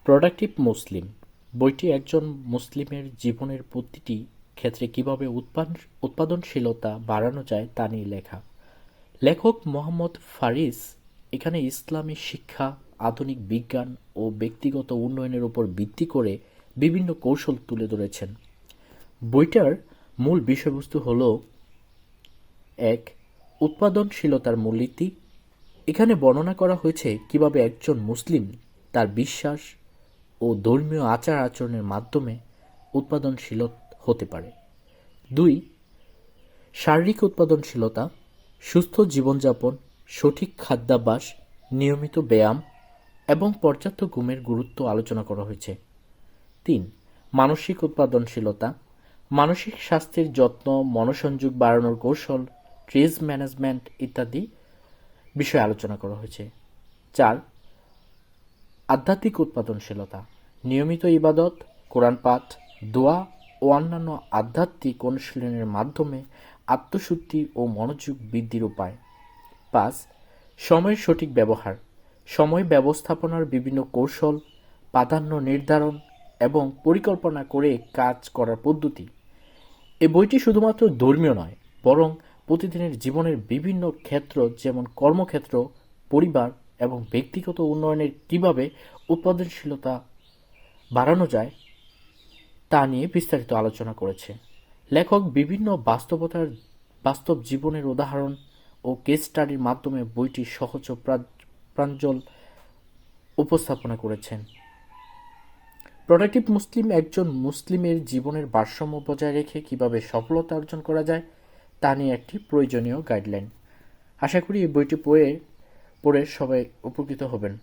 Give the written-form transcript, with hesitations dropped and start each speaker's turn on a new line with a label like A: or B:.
A: Productive মুসলিম বইটি একজন মুসলিমের জীবনের প্রতিটি ক্ষেত্রে কিভাবে উৎপাদনশীলতা বাড়ানো যায় তা নিয়ে লেখা। লেখক মোহাম্মদ ফারিস এখানে ইসলামী শিক্ষা, আধুনিক বিজ্ঞান ও ব্যক্তিগত উন্নয়নের উপর ভিত্তি করে বিভিন্ন কৌশল তুলে ধরেছেন। বইটার মূল বিষয়বস্তু হল: ১. উৎপাদনশীলতার মূলনীতি। এখানে বর্ণনা করা হয়েছে কিভাবে একজন মুসলিম তার বিশ্বাস ও ধর্মীয় আচার-আচরণের মাধ্যমে উৎপাদনশীল হতে পারে। ২. শারীরিক উৎপাদনশীলতা, সুস্থ জীবনযাপন, সঠিক খাদ্যাভ্যাস, নিয়মিত ব্যায়াম এবং পর্যাপ্ত ঘুমের গুরুত্ব আলোচনা করা হয়েছে। ৩. মানসিক উৎপাদনশীলতা, মানসিক স্বাস্থ্যের যত্ন, মনোসংযোগ বাড়ানোর কৌশল, স্ট্রেস ম্যানেজমেন্ট ইত্যাদি বিষয়ে আলোচনা করা হয়েছে। ৪. আধ্যাত্মিক উৎপাদনশীলতা, নিয়মিত ইবাদত, কোরআন পাঠ, দোয়া ও অন্যান্য আধ্যাত্মিক অনুশীলনের মাধ্যমে আত্মশুদ্ধি ও মনোযোগ বৃদ্ধির উপায়। ৫. সময়ের সঠিক ব্যবহার, সময় ব্যবস্থাপনার বিভিন্ন কৌশল, প্রাধান্য নির্ধারণ এবং পরিকল্পনা করে কাজ করার পদ্ধতি। এই বইটি শুধুমাত্র ধর্মীয় নয়, বরং প্রতিদিনের জীবনের বিভিন্ন ক্ষেত্র যেমন কর্মক্ষেত্র, পরিবার এবং ব্যক্তিগত উন্নয়নের কিভাবে উৎপাদনশীলতা বাড়ানো যায় তা নিয়ে বিস্তারিত আলোচনা করেছে। লেখক বিভিন্ন বাস্তব জীবনের উদাহরণ ও কেস স্টাডির মাধ্যমে বইটি সহজ ও প্রাঞ্জল উপস্থাপনা করেছেন। প্রোডাক্টিভ মুসলিম একজন মুসলিমের জীবনের ভারসাম্য বজায় রেখে কিভাবে সফলতা অর্জন করা যায় তা নিয়ে একটি প্রয়োজনীয় গাইডলাইন। আশা করি এই বইটি পড়ে সবাই উপকৃত হবেন।